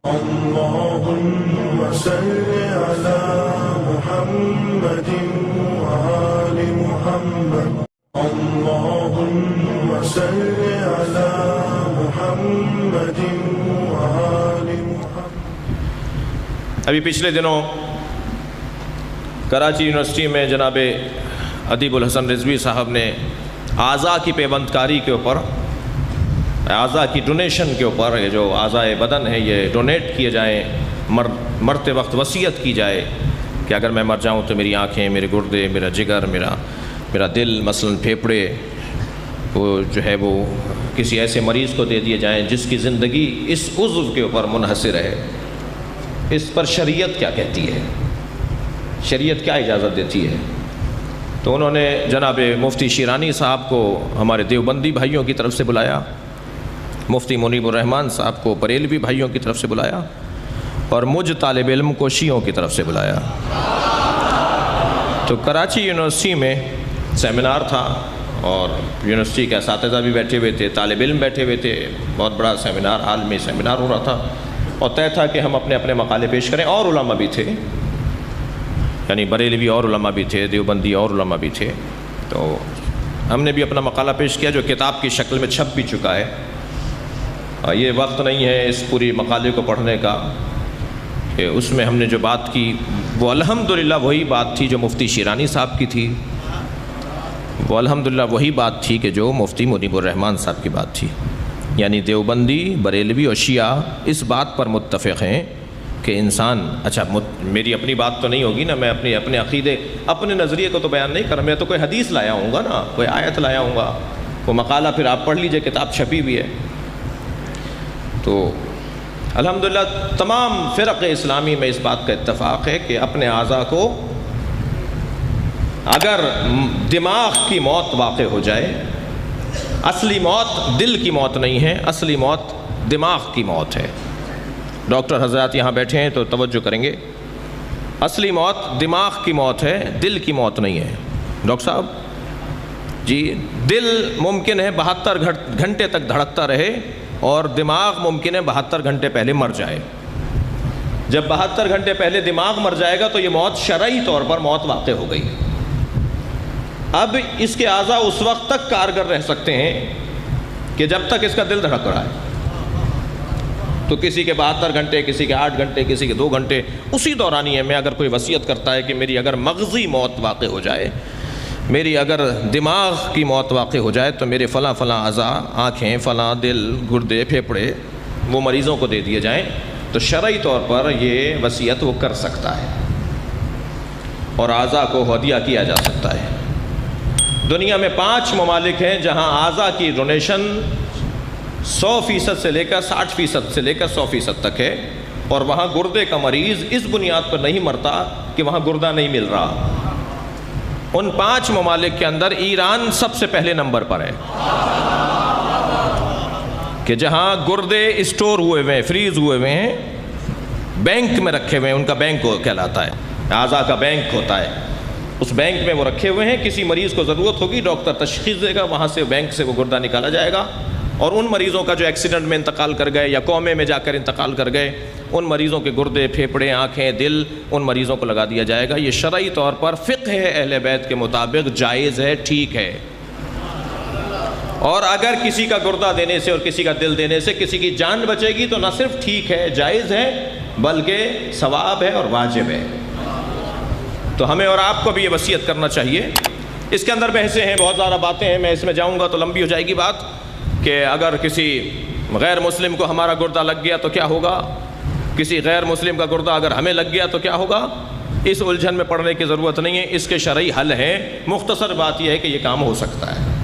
اللهم صل على محمد وآل محمد اللهم صل على محمد وآل محمد۔ ابھی پچھلے دنوں کراچی یونیورسٹی میں جناب ادیب الحسن رضوی صاحب نے اعضاء کی پیوند کاری کے اوپر، اعضاء کی ڈونیشن کے اوپر، یہ جو اعضاء بدن ہیں یہ ڈونیٹ کیے جائیں، مرتے وقت وصیت کی جائے کہ اگر میں مر جاؤں تو میری آنکھیں، میرے گردے، میرا جگر، میرا دل، مثلا پھیپھڑے، وہ جو ہے وہ کسی ایسے مریض کو دے دیے جائیں جس کی زندگی اس عضو کے اوپر منحصر ہے۔ اس پر شریعت کیا کہتی ہے؟ شریعت کیا اجازت دیتی ہے؟ تو انہوں نے جناب مفتی شیرانی صاحب کو ہمارے دیوبندی بھائیوں کی طرف سے بلایا، مفتی منیب الرحمان صاحب کو بریلوی بھائیوں کی طرف سے بلایا، اور مجھ طالب علم کو شیعوں کی طرف سے بلایا۔ تو کراچی یونیورسٹی میں سیمینار تھا اور یونیورسٹی کے اساتذہ بھی بیٹھے ہوئے تھے، طالب علم بیٹھے ہوئے تھے، بہت بڑا سیمینار ہال میں سیمینار ہو رہا تھا، اور طے تھا کہ ہم اپنے اپنے مقالے پیش کریں، اور علماء بھی تھے، یعنی بریلوی اور علماء بھی تھے، دیوبندی اور علماء بھی تھے۔ تو ہم نے بھی اپنا مقالہ پیش کیا جو کتاب کی شکل میں چھپ بھی چکا ہے۔ یہ وقت نہیں ہے اس پوری مقالے کو پڑھنے کا کہ اس میں ہم نے جو بات کی وہ الحمدللہ وہی بات تھی جو مفتی شیرانی صاحب کی تھی، وہ الحمدللہ وہی بات تھی کہ جو مفتی منیب الرحمان صاحب کی بات تھی، یعنی دیوبندی، بریلوی اور شیعہ اس بات پر متفق ہیں کہ انسان، اچھا میری اپنی بات تو نہیں ہوگی نا، میں اپنے عقیدے، اپنے نظریے کو تو بیان نہیں کر رہا، میں تو کوئی حدیث لایا ہوں گا نا، کوئی آیت لایا ہوں گا، وہ مقالہ پھر آپ پڑھ لیجئے، کتاب چھپی بھی ہے۔ تو الحمدللہ تمام فرق اسلامی میں اس بات کا اتفاق ہے کہ اپنے اعضاء کو اگر دماغ کی موت واقع ہو جائے، اصلی موت دل کی موت نہیں ہے، اصلی موت دماغ کی موت ہے۔ ڈاکٹر حضرات یہاں بیٹھے ہیں تو توجہ کریں گے، اصلی موت دماغ کی موت ہے، دل کی موت نہیں ہے۔ ڈاکٹر صاحب جی، دل ممکن ہے 72 گھنٹے تک دھڑکتا رہے اور دماغ ممکن ہے 72 گھنٹے پہلے مر جائے۔ جب 72 گھنٹے پہلے دماغ مر جائے گا تو یہ موت شرعی طور پر موت واقع ہو گئی۔ اب اس کے اعضاء اس وقت تک کارگر رہ سکتے ہیں کہ جب تک اس کا دل دھڑک رہا ہے۔ تو کسی کے 72 گھنٹے، کسی کے 8 گھنٹے، کسی کے 2 گھنٹے، اسی دورانیے میں اگر کوئی وصیت کرتا ہے کہ میری اگر مغزی موت واقع ہو جائے، میری اگر دماغ کی موت واقع ہو جائے تو میرے فلاں فلاں اعضاء، آنکھیں، فلاں دل، گردے، پھیپھڑے وہ مریضوں کو دے دیے جائیں، تو شرعی طور پر یہ وصیت وہ کر سکتا ہے اور اعضاء کو ہدیہ کیا جا سکتا ہے۔ دنیا میں 5 ممالک ہیں جہاں اعضاء کی ڈونیشن 100% سے لے کر 60% سے لے کر 100% تک ہے، اور وہاں گردے کا مریض اس بنیاد پر نہیں مرتا کہ وہاں گردہ نہیں مل رہا۔ ان 5 ممالک کے اندر ایران سب سے پہلے نمبر پر ہے کہ جہاں گردے اسٹور ہوئے ہوئے ہیں، فریز ہوئے ہوئے ہیں، بینک میں رکھے ہوئے ہیں، ان کا بینک کہلاتا ہے، اعضاء کا بینک ہوتا ہے، اس بینک میں وہ رکھے ہوئے ہیں، کسی مریض کو ضرورت ہوگی ڈاکٹر تشخیص دے گا، وہاں سے بینک سے وہ گردہ نکالا جائے گا، اور ان مریضوں کا جو ایکسیڈنٹ میں انتقال کر گئے یا کومے میں جا کر انتقال کر گئے، ان مریضوں کے گردے، پھیپھڑے، آنکھیں، دل، ان مریضوں کو لگا دیا جائے گا۔ یہ شرعی طور پر فقہ اہل بیت کے مطابق جائز ہے، ٹھیک ہے۔ اور اگر کسی کا گردہ دینے سے اور کسی کا دل دینے سے کسی کی جان بچے گی تو نہ صرف ٹھیک ہے، جائز ہے، بلکہ ثواب ہے اور واجب ہے۔ تو ہمیں اور آپ کو بھی یہ وصیت کرنا چاہیے۔ اس کے اندر بحثیں ہیں، بہت زیادہ باتیں ہیں، میں اس میں جاؤں گا تو لمبی ہو جائے گی بات، کہ اگر کسی غیر مسلم کو ہمارا گردہ لگ گیا تو کیا ہوگا، کسی غیر مسلم کا گردہ اگر ہمیں لگ گیا تو کیا ہوگا۔ اس الجھن میں پڑنے کی ضرورت نہیں ہے، اس کے شرعی حل ہیں۔ مختصر بات یہ ہے کہ یہ کام ہو سکتا ہے۔